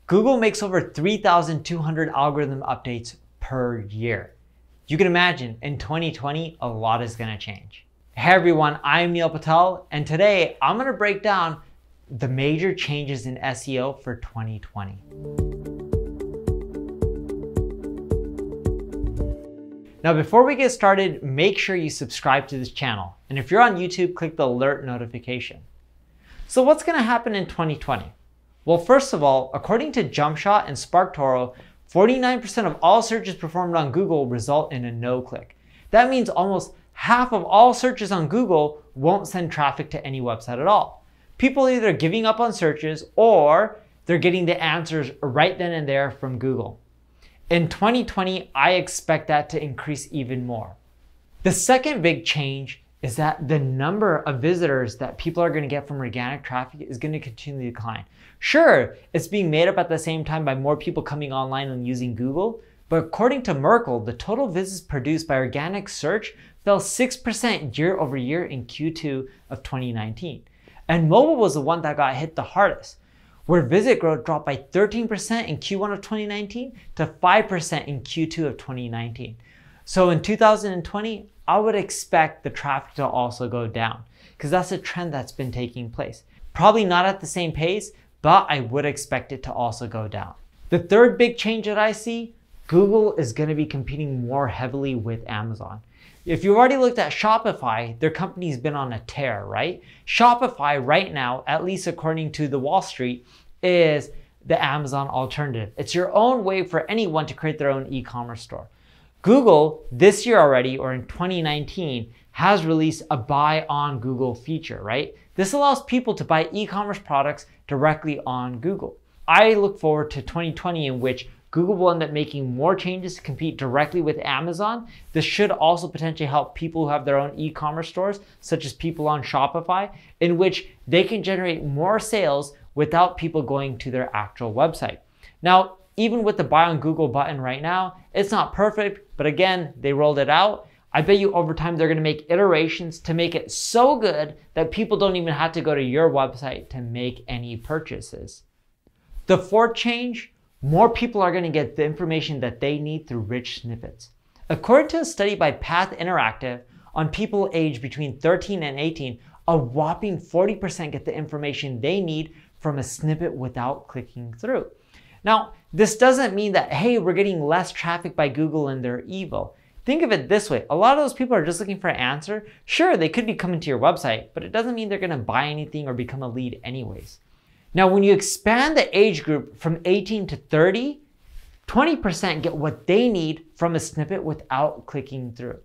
Google makes over 3,200 algorithm updates per year. You can imagine in 2020, a lot is going to change. Hey everyone, I'm Neil Patel, and today I'm going to break down the major changes in SEO for 2020. Now, before we get started, make sure you subscribe to this channel. And if you're on YouTube, click the alert notification. So what's going to happen in 2020? Well, first of all, according to Jumpshot and SparkToro, 49% of all searches performed on Google result in a no-click. That means almost half of all searches on Google won't send traffic to any website at all. People are either giving up on searches or they're getting the answers right then and there from Google. In 2020, I expect that to increase even more. The second big change is that the number of visitors that people are going to get from organic traffic is going to continue to decline. Sure, it's being made up at the same time by more people coming online and using Google, but according to Merkle, the total visits produced by organic search fell 6% year over year in Q2 of 2019. And mobile was the one that got hit the hardest, where visit growth dropped by 13% in Q1 of 2019 to 5% in Q2 of 2019. So in 2020, I would expect the traffic to also go down because that's a trend that's been taking place. Probably not at the same pace, but I would expect it to also go down. The third big change that I see, Google is going to be competing more heavily with Amazon. If you've already looked at Shopify, their company's been on a tear, right? Shopify right now, at least according to the Wall Street, is the Amazon alternative. It's your own way for anyone to create their own e-commerce store. Google, this year already, or in 2019, has released a buy on Google feature, right? This allows people to buy e-commerce products directly on Google. I look forward to 2020 in which Google will end up making more changes to compete directly with Amazon. This should also potentially help people who have their own e-commerce stores, such as people on Shopify, in which they can generate more sales without people going to their actual website. Now, even with the buy on Google button right now, it's not perfect, but again, they rolled it out. I bet you over time they're gonna make iterations to make it so good that people don't even have to go to your website to make any purchases. The fourth change, more people are gonna get the information that they need through rich snippets. According to a study by Path Interactive, on people aged between 13 and 18, a whopping 40% get the information they need from a snippet without clicking through. Now, this doesn't mean that, hey, we're getting less traffic by Google and they're evil. Think of it this way. A lot of those people are just looking for an answer. Sure, they could be coming to your website, but it doesn't mean they're gonna buy anything or become a lead anyways. Now, when you expand the age group from 18 to 30, 20% get what they need from a snippet without clicking through.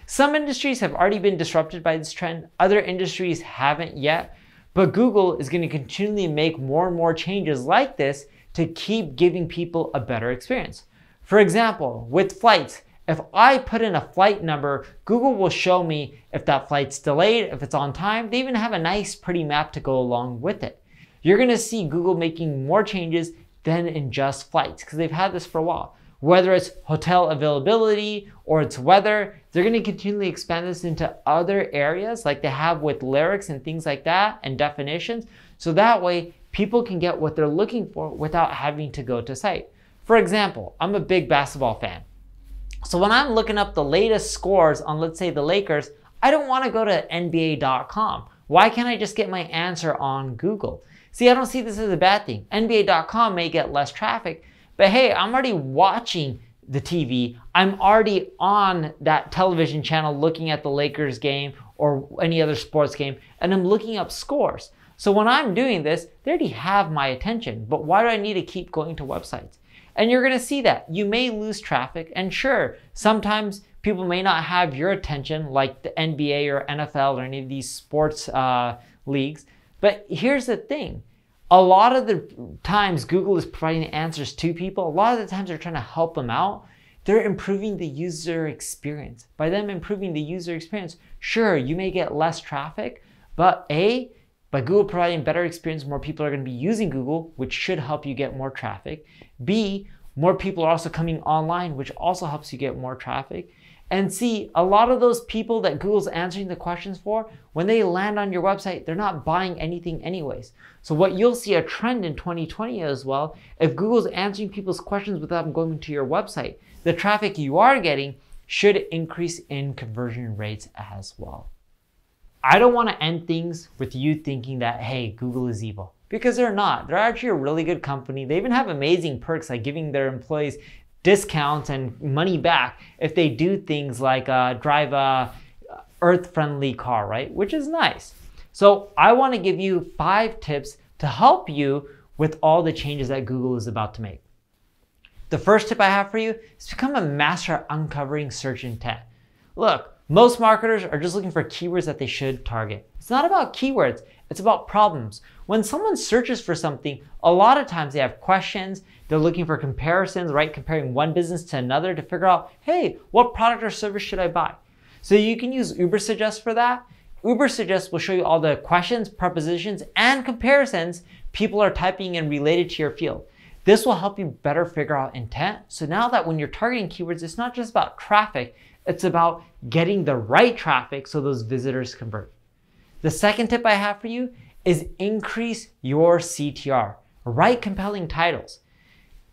Some industries have already been disrupted by this trend. Other industries haven't yet, but Google is gonna continually make more and more changes like this to keep giving people a better experience. For example, with flights, if I put in a flight number, Google will show me if that flight's delayed, if it's on time. They even have a nice pretty map to go along with it. You're gonna see Google making more changes than in just flights because they've had this for a while. Whether it's hotel availability or it's weather, they're gonna continually expand this into other areas like they have with lyrics and things like that and definitions. So that way, people can get what they're looking for without having to go to site. For example, I'm a big basketball fan. So when I'm looking up the latest scores on, let's say, the Lakers, I don't want to go to NBA.com. Why can't I just get my answer on Google? See, I don't see this as a bad thing. NBA.com may get less traffic, but hey, I'm already watching the TV. I'm already on that television channel looking at the Lakers game or any other sports game, and I'm looking up scores. So when I'm doing this, they already have my attention, but why do I need to keep going to websites? And you're gonna see that. You may lose traffic, and sure, sometimes people may not have your attention like the NBA or NFL or any of these sports leagues, but here's the thing. A lot of the times Google is providing answers to people. A lot of the times they're trying to help them out. They're improving the user experience. By them improving the user experience, sure, you may get less traffic, but by Google providing better experience, more people are going to be using Google, which should help you get more traffic. B, more people are also coming online, which also helps you get more traffic. And see, a lot of those people that Google's answering the questions for, when they land on your website, they're not buying anything anyways. So what you'll see a trend in 2020 as well, if Google's answering people's questions without them going to your website, the traffic you are getting should increase in conversion rates as well. I don't want to end things with you thinking that, hey, Google is evil, because they're not. They're actually a really good company. They even have amazing perks like giving their employees discounts and money back if they do things like drive a earth-friendly car, right? Which is nice. So I want to give you 5 tips to help you with all the changes that Google is about to make. The first tip I have for you is become a master at uncovering search intent. Look, most marketers are just looking for keywords that they should target. It's not about keywords, it's about problems. When someone searches for something, a lot of times they have questions, they're looking for comparisons, right? Comparing one business to another to figure out, hey, what product or service should I buy? So you can use Ubersuggest for that. Ubersuggest will show you all the questions, prepositions, and comparisons people are typing in related to your field. This will help you better figure out intent. So now that when you're targeting keywords, it's not just about traffic, it's about getting the right traffic so those visitors convert. The second tip I have for you is increase your CTR. Write compelling titles.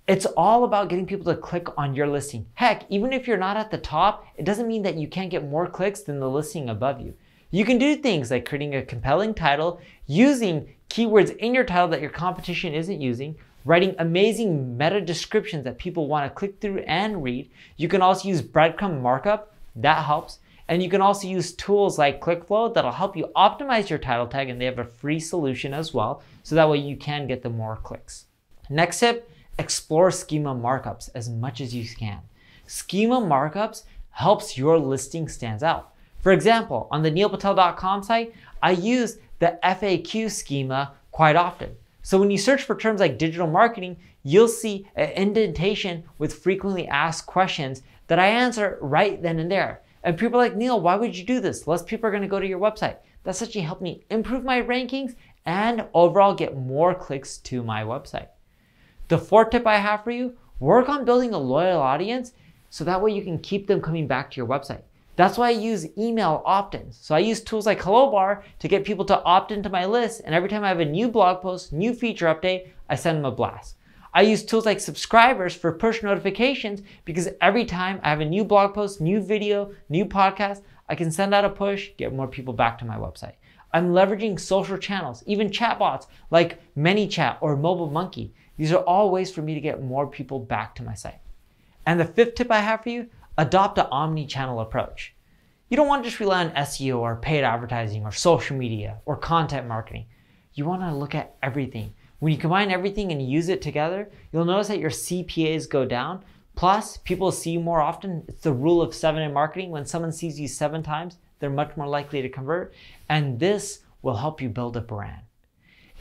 It's all about getting people to click on your listing. Heck, even if you're not at the top, it doesn't mean that you can't get more clicks than the listing above you. You can do things like creating a compelling title, using keywords in your title that your competition isn't using, writing amazing meta descriptions that people want to click through and read. You can also use breadcrumb markup, that helps. And you can also use tools like ClickFlow that'll help you optimize your title tag, and they have a free solution as well, so that way you can get the more clicks. Next tip, explore schema markups as much as you can. Schema markups helps your listing stands out. For example, on the neilpatel.com site, I use the FAQ schema quite often. So when you search for terms like digital marketing, you'll see an indentation with frequently asked questions that I answer right then and there. And people are like, Neil, why would you do this? Less people are going to go to your website. That's actually helped me improve my rankings and overall get more clicks to my website. The fourth tip I have for you, work on building a loyal audience so that way you can keep them coming back to your website. That's why I use email opt-ins. So I use tools like HelloBar to get people to opt into my list, and every time I have a new blog post, new feature update, I send them a blast. I use tools like subscribers for push notifications because every time I have a new blog post, new video, new podcast, I can send out a push, get more people back to my website. I'm leveraging social channels, even chatbots like ManyChat or Mobile Monkey. These are all ways for me to get more people back to my site. And the fifth tip I have for you, adopt an omnichannel approach. You don't want to just rely on SEO or paid advertising or social media or content marketing. You want to look at everything. When you combine everything and use it together, you'll notice that your CPAs go down. Plus, people see you more often. It's the rule of 7 in marketing. When someone sees you 7 times, they're much more likely to convert. And this will help you build a brand.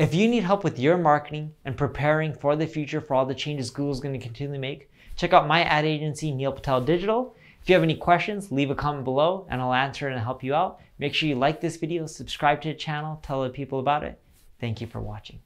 If you need help with your marketing and preparing for the future for all the changes Google's going to continually make, check out my ad agency, Neil Patel Digital. If you have any questions, leave a comment below and I'll answer and help you out. Make sure you like this video, subscribe to the channel, tell other people about it. Thank you for watching.